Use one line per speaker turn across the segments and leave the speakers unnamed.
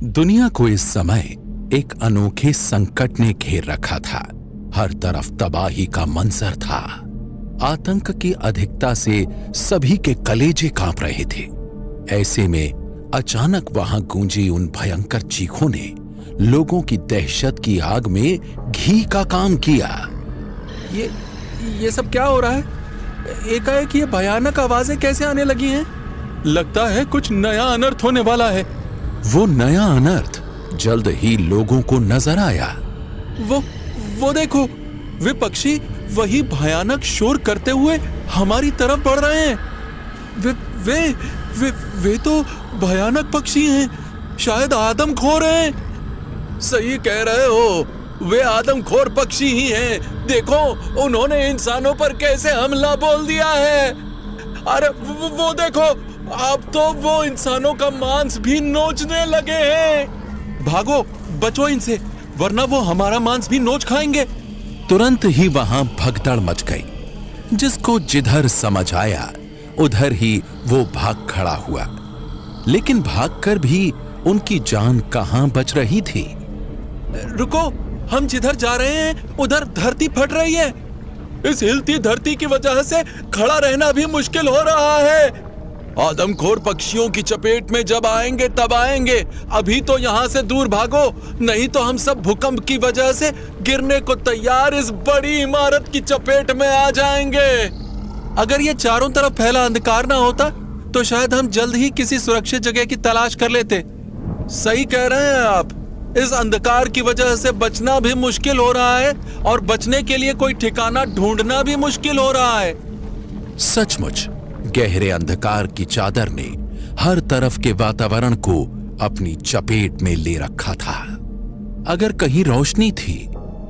दुनिया को इस समय एक अनोखे संकट ने घेर रखा था। हर तरफ तबाही का मंजर था। आतंक की अधिकता से सभी के कलेजे कांप रहे थे। ऐसे में अचानक वहां गूंजी उन भयंकर चीखों ने लोगों की दहशत की आग में घी का काम किया।
ये सब क्या हो रहा है? एकाएक ये भयानक आवाजें कैसे आने लगी हैं? लगता है कुछ नया अनर्थ होने वाला है।
वो नया अनर्थ जल्द ही लोगों को नजर आया।
वो देखो, वे पक्षी वही भयानक शोर करते हुए हमारी तरफ बढ़ रहे हैं। वे तो भयानक पक्षी हैं। शायद आदमखोर हैं।
सही कह रहे हो, वे आदमखोर पक्षी ही हैं। देखो, उन्होंने इंसानों पर कैसे हमला बोल दिया है। अरे वो देखो, अब तो वो इंसानों का मांस भी नोचने लगे हैं।
भागो, बचो इनसे, वरना वो हमारा मांस भी नोच खाएंगे।
तुरंत ही वहां भगदड़ मच गई। जिसको जिधर समझ आया उधर ही वो भाग खड़ा हुआ। लेकिन भागकर भी उनकी जान कहां बच रही थी।
रुको, हम जिधर जा रहे हैं उधर धरती फट रही है। इस हिलती धरती की वजह से खड़ा रहना भी मुश्किल हो रहा है।
आदमखोर पक्षियों की चपेट में जब आएंगे तब आएंगे। अभी तो यहाँ से दूर भागो, नहीं तो हम सब भूकंप की वजह से गिरने को तैयार इस बड़ी इमारत की चपेट में आ जाएंगे।
अगर ये चारों तरफ फैला अंधकार ना होता तो शायद हम जल्द ही किसी सुरक्षित जगह की तलाश कर लेते।
सही कह रहे हैं आप। इस अंधकार की वजह से बचना भी मुश्किल हो रहा है और बचने के लिए कोई ठिकाना ढूंढना भी मुश्किल हो रहा है।
सचमुच गहरे अंधकार की चादर ने हर तरफ के वातावरण को अपनी चपेट में ले रखा था। अगर कहीं रोशनी थी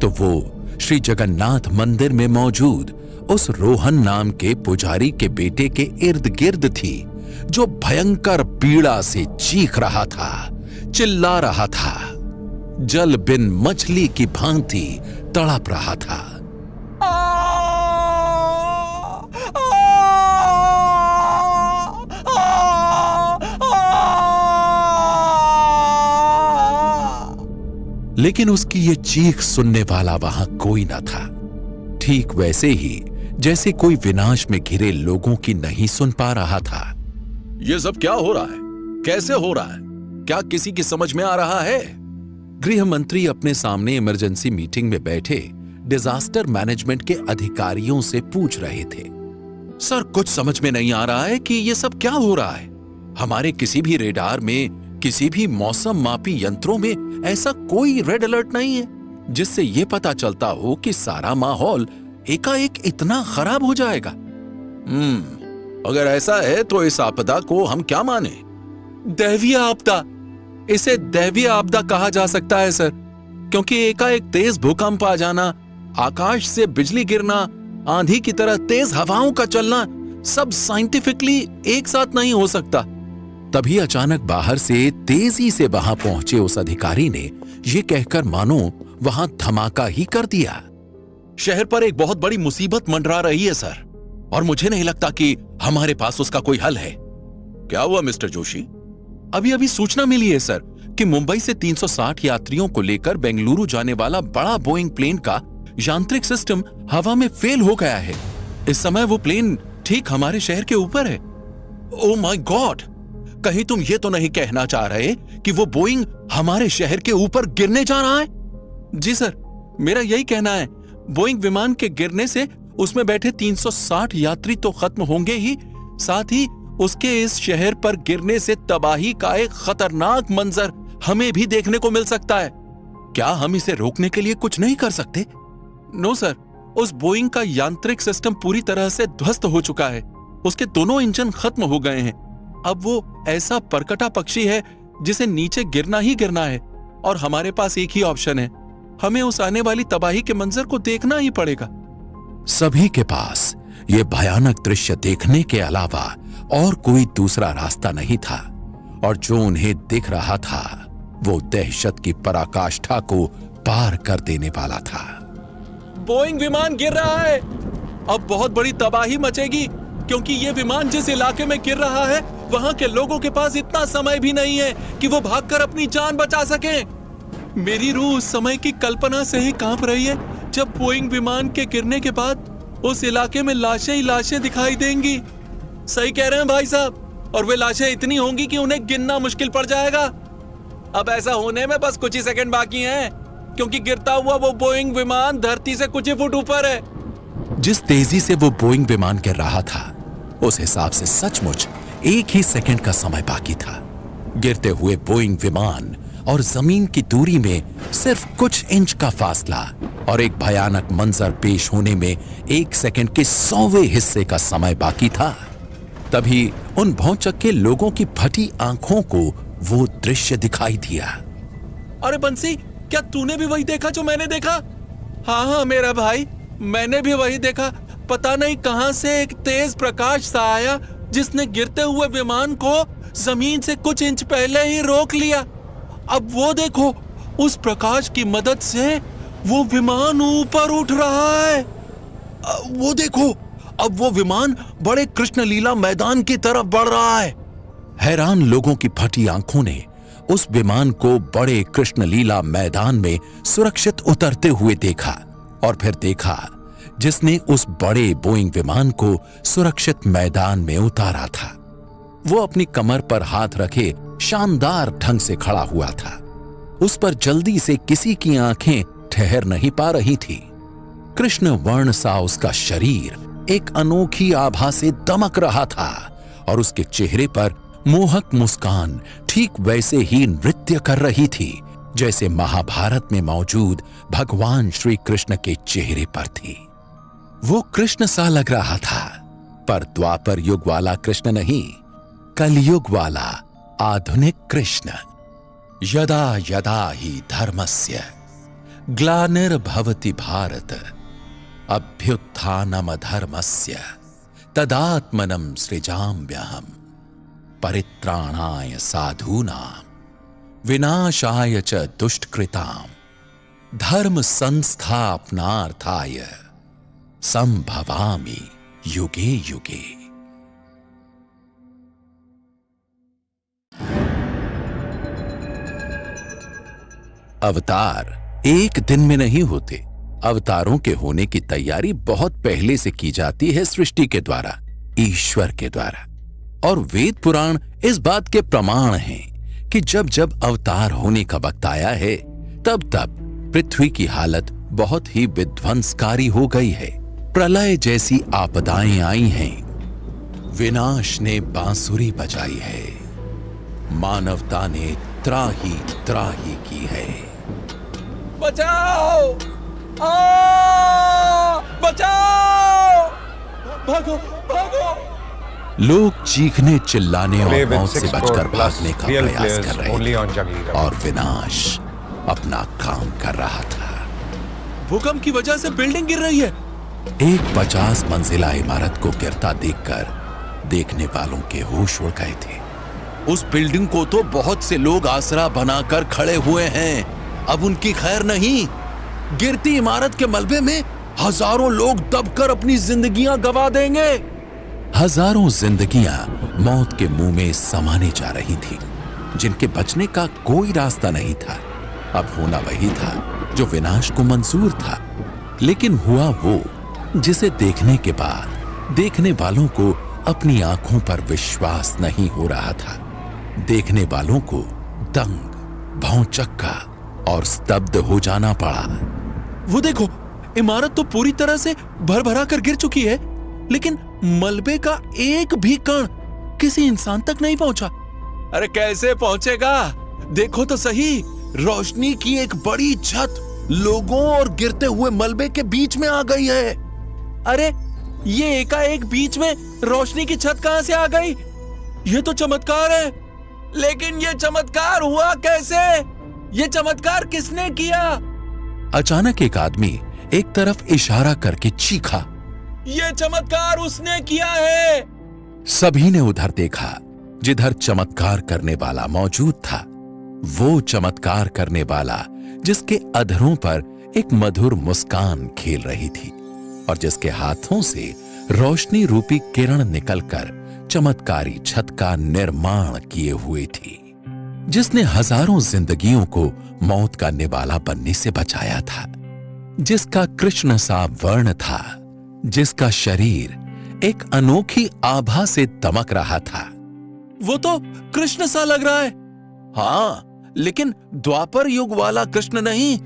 तो वो श्री जगन्नाथ मंदिर में मौजूद उस रोहन नाम के पुजारी के बेटे के इर्द गिर्द थी, जो भयंकर पीड़ा से चीख रहा था, चिल्ला रहा था, जल बिन मछली की भांति तड़प रहा था। लेकिन उसकी ये चीख सुनने वाला वहां कोई न था। ठीक वैसे ही जैसे कोई विनाश में घिरे लोगों की नहीं सुन पा रहा था।
ये सब क्या हो रहा है? कैसे हो रहा है? क्या किसी की समझ में आ रहा है?
गृह मंत्री अपने सामने इमरजेंसी मीटिंग में बैठे डिजास्टर मैनेजमेंट के अधिकारियों से पूछ रहे थे।
सर, कुछ समझ में नहीं आ रहा है कि ये सब क्या हो रहा है। हमारे किसी भी रेडार में, किसी भी मौसम मापी यंत्रों में ऐसा कोई रेड अलर्ट नहीं है जिससे यह पता चलता हो कि सारा माहौल एकाएक इतना खराब हो जाएगा। अगर ऐसा है तो इस आपदा को हम क्या माने?
दैवीय आपदा। इसे दैवीय आपदा कहा जा सकता है सर, क्योंकि एकाएक तेज भूकंप आ जाना, आकाश से बिजली गिरना, आंधी की तरह तेज हवाओं का चलना, सब साइंटिफिकली एक साथ नहीं हो सकता।
तभी अचानक बाहर से तेजी से वहां पहुंचे उस अधिकारी ने यह कहकर मानो वहां धमाका ही कर दिया।
शहर पर एक बहुत बड़ी मुसीबत मंडरा रही है सर, और मुझे नहीं लगता कि हमारे पास उसका कोई हल है। क्या हुआ मिस्टर जोशी?
अभी सूचना मिली है सर कि मुंबई से 360 यात्रियों को लेकर बेंगलुरु जाने वाला बड़ा बोइंग प्लेन का यांत्रिक सिस्टम हवा में फेल हो गया है। इस समय वो प्लेन ठीक हमारे शहर के ऊपर है।
Oh my God! कहीं तुम ये तो नहीं कहना चाह रहे कि वो बोइंग हमारे शहर के ऊपर गिरने जा रहा है?
जी सर, मेरा यही कहना है। बोइंग विमान के गिरने से उसमें बैठे 360 यात्री तो खत्म होंगे ही, साथ ही उसके इस शहर पर गिरने से तबाही का एक खतरनाक मंजर हमें भी देखने को मिल सकता है।
क्या हम इसे रोकने के लिए कुछ नहीं कर सकते?
नो सर, उस बोइंग का यांत्रिक सिस्टम पूरी तरह से ध्वस्त हो चुका है। उसके दोनों इंजन खत्म हो गए हैं। अब वो ऐसा परकटा पक्षी है जिसे नीचे गिरना ही गिरना है, और हमारे पास एक ही ऑप्शन है, हमें उस आने वाली तबाही के मंजर को देखना ही पड़ेगा।
सभी के पास ये भयानक दृश्य देखने के अलावा और कोई दूसरा रास्ता नहीं था, और जो उन्हें दिख रहा था वो दहशत की पराकाष्ठा को पार कर देने वाला था।
बोइंग विमान गिर रहा है। अब बहुत बड़ी तबाही मचेगी। क्योंकि ये विमान जिस इलाके में गिर रहा है वहां के लोगों के पास इतना समय भी नहीं है कि वो भागकर अपनी जान बचा सकें। मेरी रूह उस समय की कल्पना से ही कांप रही है जब बोइंग विमान के गिरने के बाद उस इलाके में लाशें ही लाशें दिखाई देंगी। सही कह रहे हैं भाई साहब, और वे लाशें इतनी होंगी कि उन्हें गिनना मुश्किल पड़ जाएगा। अब ऐसा होने में बस कुछ ही सेकंड बाकी हैं, क्योंकि गिरता हुआ वो बोइंग विमान धरती से कुछ ही फुट ऊपर है।
जिस तेजी से वो बोइंग विमान गिर रहा था, उस हिसाब से सचमुच एक ही सेकंड का समय बाकी था। गिरते हुए बोइंग विमान और जमीन की दूरी में सिर्फ कुछ इंच का फासला और एक भयानक मंजर पेश होने में 1 सेकंड के 100वें हिस्से का समय बाकी था। तभी उन भौचक्के लोगों की फटी आंखों को वो दृश्य दिखाई दिया।
अरे बंसी, क्या तूने भी वही देखा जो मैंने देखा? हाँ मेरा भाई, मैंने भी वही देखा। पता नहीं कहां से एक तेज प्रकाश सा आया जिसने गिरते हुए विमान को जमीन से कुछ इंच पहले ही रोक लिया। अब वो देखो, उस प्रकाश की मदद से वो विमान ऊपर उठ रहा है।
वो देखो, अब वो विमान बड़े कृष्णलीला मैदान की तरफ बढ़ रहा है। हैरान लोगों की फटी आंखों ने उस विमान को बड़े कृष्णलीला मैदान में सुरक्षित उतरते हुए देखा, और फिर देखा जिसने उस बड़े बोइंग विमान को सुरक्षित मैदान में उतारा था। वो अपनी कमर पर हाथ रखे शानदार ढंग से खड़ा हुआ था। उस पर जल्दी से किसी की आंखें ठहर नहीं पा रही थी। कृष्ण वर्ण सा उसका शरीर एक अनोखी आभा से दमक रहा था, और उसके चेहरे पर मोहक मुस्कान ठीक वैसे ही नृत्य कर रही थी जैसे महाभारत में मौजूद भगवान श्री कृष्ण के चेहरे पर थी। वो कृष्ण सा लग रहा था, पर द्वापर युग वाला कृष्ण नहीं, कलयुग वाला आधुनिक कृष्ण। यदा यदा ही धर्मस्य ग्लानिर्भवति भारत अभ्युत्थानमधर्मस्य तदात्मनं सृजाम्यहम् परित्राणाय साधूनां विनाशाय च दुष्कृतां धर्म संस्थापनार्थाय संभवामि युगे युगे। अवतार एक दिन में नहीं होते। अवतारों के होने की तैयारी बहुत पहले से की जाती है सृष्टि के द्वारा, ईश्वर के द्वारा। और वेद पुराण इस बात के प्रमाण हैं कि जब जब अवतार होने का वक्त आया है, तब तब पृथ्वी की हालत बहुत ही विध्वंसकारी हो गई है। प्रलय जैसी आपदाएं आई हैं। विनाश ने बांसुरी बजाई है। मानवता ने त्राही त्राही की है।
बचाओ! बचाओ! भागो, भागो!
लोग चीखने चिल्लाने और मौत से बचकर भागने का प्रयास कर रहे थे, और विनाश अपना काम कर रहा था।
भूकंप की वजह से बिल्डिंग गिर रही है।
एक 50 मंजिला इमारत को गिरता देखकर देखने वालों के होश उड़ गए थे।
उस बिल्डिंग को तो बहुत से लोग आसरा बनाकर खड़े हुए हैं। अब उनकी खैर नहीं। गिरती इमारत के मलबे में हजारों लोग दबकर अपनी जिंदगियां गंवा देंगे।
हजारों जिंदगियां मौत के मुंह में समाने जा रही थी, जिनके बचने का कोई रास्ता नहीं था। अब होना वही था जो विनाश को मंजूर था, लेकिन हुआ वो जिसे देखने के बाद देखने वालों को अपनी आंखों पर विश्वास नहीं हो रहा था। देखने वालों को दंग, भौंचक्का और स्तब्ध हो जाना पड़ा।
वो देखो, इमारत तो पूरी तरह से भर-भरा कर गिर चुकी है, लेकिन मलबे का एक भी कण किसी इंसान तक नहीं पहुंचा। अरे कैसे पहुंचेगा? देखो तो सही,
रोशनी की एक बड़ी छत लोगों और गिरते हुए मलबे के बीच में आ गई है।
अरे ये एकाएक बीच में रोशनी की छत कहां से आ गई? ये तो चमत्कार है। लेकिन ये चमत्कार हुआ कैसे? ये चमत्कार किसने किया?
अचानक एक आदमी एक तरफ इशारा करके चीखा,
ये चमत्कार उसने किया है।
सभी ने उधर देखा जिधर चमत्कार करने वाला मौजूद था। वो चमत्कार करने वाला जिसके अधरों पर एक मधुर मुस्कान खेल रही थी और जिसके हाथों से रोशनी रूपी किरण निकलकर चमत्कारी छत का निर्माण किए हुई थी, जिसने हजारों जिंदगियों को मौत का निवाला बनने से बचाया था, जिसका कृष्ण सा वर्ण था, जिसका शरीर एक अनोखी आभा से दमक रहा था।
वो तो कृष्ण सा लग रहा है। हाँ, लेकिन द्वापर युग वाला कृष्ण नहीं,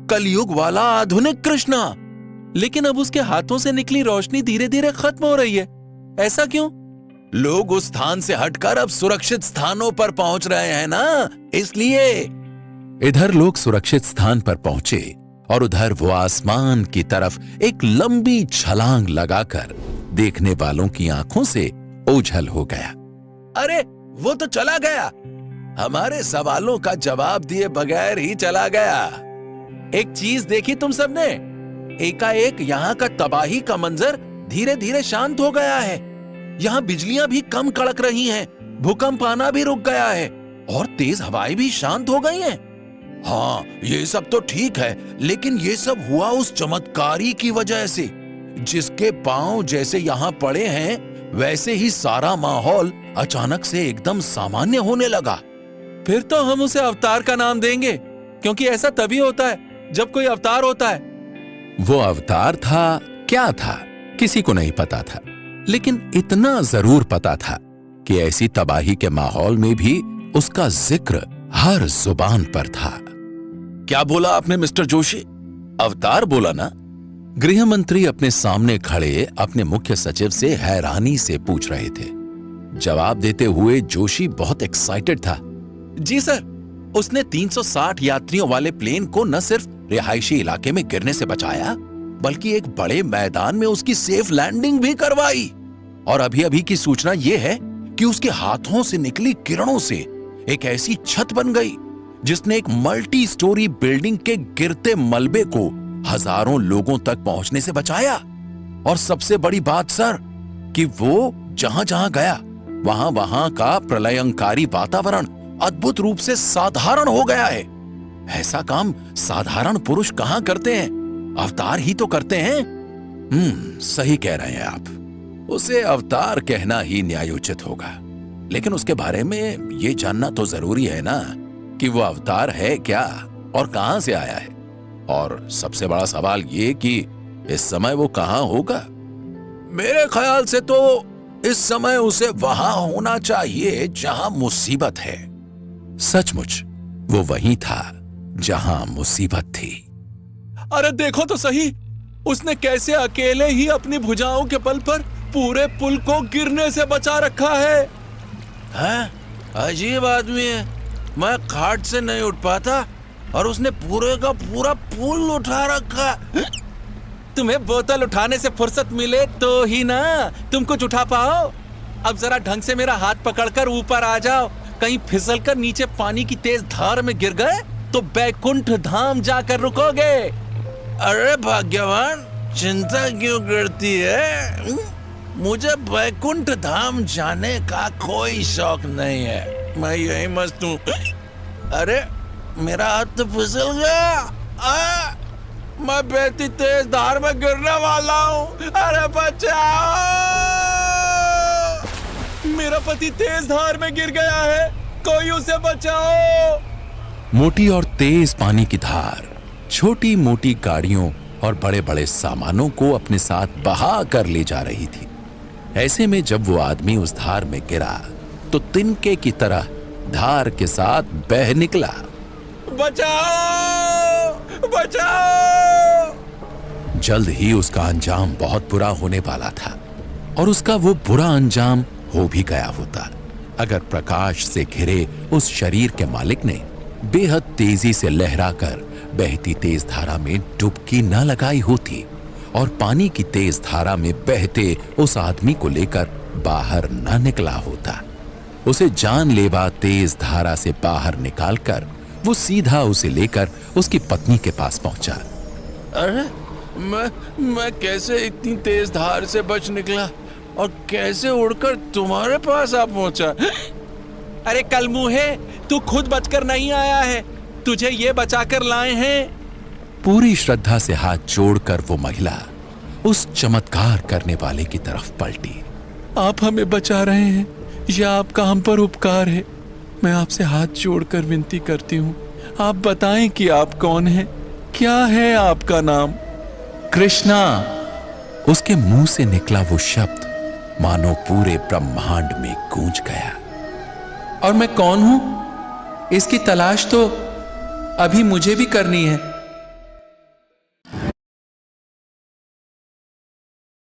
कलयुग वाला आधुनिक कृष्ण। लेकिन अब उसके हाथों से निकली रोशनी धीरे धीरे खत्म हो रही है। ऐसा क्यों?
लोग उस स्थान से हटकर अब सुरक्षित स्थानों पर पहुंच रहे हैं ना, इसलिए।
इधर लोग सुरक्षित स्थान पर पहुंचे और उधर वो आसमान की तरफ एक लंबी छलांग लगाकर देखने वालों की आंखों से ओझल हो गया।
अरे वो तो चला गया, हमारे सवालों का जवाब दिए बगैर ही चला गया। एक चीज देखी तुम सबने? एकाएक यहाँ का तबाही का मंजर धीरे धीरे शांत हो गया है। यहाँ बिजलियां भी कम कड़क रही हैं, भूकंप आना भी रुक गया है और तेज हवाएं भी शांत हो गई हैं। हाँ, ये सब तो ठीक है, लेकिन ये सब हुआ उस चमत्कारी की वजह से। जिसके पांव जैसे यहाँ पड़े हैं, वैसे ही सारा माहौल अचानक से एकदम सामान्य होने लगा।
फिर तो हम उसे अवतार का नाम देंगे, क्योंकि ऐसा तभी होता है जब कोई अवतार होता है।
वो अवतार था, क्या था, किसी को नहीं पता था, लेकिन इतना जरूर पता था कि ऐसी तबाही के माहौल में भी उसका जिक्र हर जुबान पर था।
क्या बोला आपने मिस्टर जोशी? अवतार बोला ना?
गृह मंत्री अपने सामने खड़े अपने मुख्य सचिव से हैरानी से पूछ रहे थे। जवाब देते हुए जोशी बहुत एक्साइटेड था।
जी सर,
उसने 360 यात्रियों वाले प्लेन को न सिर्फ रिहायशी इलाके में गिरने से बचाया, बल्कि एक बड़े मैदान में उसकी सेफ लैंडिंग भी करवाई। और अभी अभी की सूचना यह है कि उसके हाथों से निकली किरणों से एक ऐसी छत बन गई जिसने एक मल्टी स्टोरी बिल्डिंग के गिरते मलबे को हजारों लोगों तक पहुंचने से बचाया। और सबसे बड़ी बात सर, कि वो जहां जहां गया वहां वहां का प्रलयंकारी वातावरण अद्भुत रूप से साधारण हो गया है। ऐसा काम साधारण पुरुष कहां करते हैं? अवतार ही तो करते हैं।
सही कह रहे हैं आप। उसे अवतार कहना ही न्यायोचित होगा, लेकिन उसके बारे में ये जानना तो जरूरी है ना कि वो अवतार है क्या और कहां से आया है। और सबसे बड़ा सवाल ये कि इस समय वो कहां होगा।
मेरे ख्याल से तो इस समय उसे वहां होना चाहिए जहां मुसीबत है।
सचमुच वो वहीं था जहां मुसीबत थी।
अरे देखो तो सही, उसने कैसे अकेले ही अपनी भुजाओं के बल पर पूरे पुल को गिरने से बचा रखा है।
हैं? अजीब आदमी है। मैं खाट से नहीं उठ पाता और उसने पूरे का पूरा पुल उठा रखा।
तुम्हें बोतल उठाने से फुर्सत मिले तो ही ना तुम कुछ उठा पाओ। अब जरा ढंग से मेरा हाथ पकड़कर ऊपर आ जाओ। कहीं फिसलकर नीचे पानी की तेज धार में गिर गए तो बैकुंठ धाम जाकर रुकोगे।
अरे भाग्यवान, चिंता क्यों करती है? मुझे बैकुंठ धाम जाने का कोई शौक नहीं है, मैं यही मस्त हूँ। अरे मेरा हाथ तो फिसल गया। मैं बहती तेज धार में गिरने वाला हूँ। अरे बचाओ!
मेरा पति तेज धार में गिर गया है, कोई उसे बचाओ।
मोटी और तेज पानी की धार छोटी मोटी गाड़ियों और बड़े बड़े सामानों को अपने साथ बहा कर ले जा रही थी। ऐसे में जब वो आदमी उस धार में गिरा तो तिनके की तरह धार के साथ बह निकला।
बचाओ! बचाओ!
जल्द ही उसका अंजाम बहुत बुरा होने वाला था और उसका वो बुरा अंजाम हो भी गया होता अगर प्रकाश से घिरे उस शरीर के मालिक ने बेहद तेजी से लहराकर बहती तेज धारा में डुबकी न लगाई होती और पानी की तेज धारा में बहते उस आदमी को लेकर बाहर न निकला होता। उसे जानलेवा तेज धारा से बाहर निकालकर वो सीधा उसे लेकर उसकी पत्नी के पास पहुंचा।
अरे मैं कैसे इतनी तेज धार से बच निकला और कैसे उड़कर तुम्हारे पास आ पहुंचा?
अरे कलमुहे, तू खुद बचकर नहीं आया है, तुझे ये बचाकर लाए हैं।
पूरी श्रद्धा से हाथ जोड़कर वो महिला उस चमत्कार करने वाले की तरफ पलटी।
आप हमें बचा रहे हैं, यह आपका हम पर उपकार है। मैं आपसे हाथ जोड़कर विनती करती हूँ, आप बताएं कि आप कौन हैं, क्या है आपका नाम?
कृष्णा। उसके मुंह से निकला वो शब्द मानो पूरे ब्रह्मांड में गूंज गया।
और मैं कौन हूं, इसकी तलाश तो अभी मुझे भी करनी है।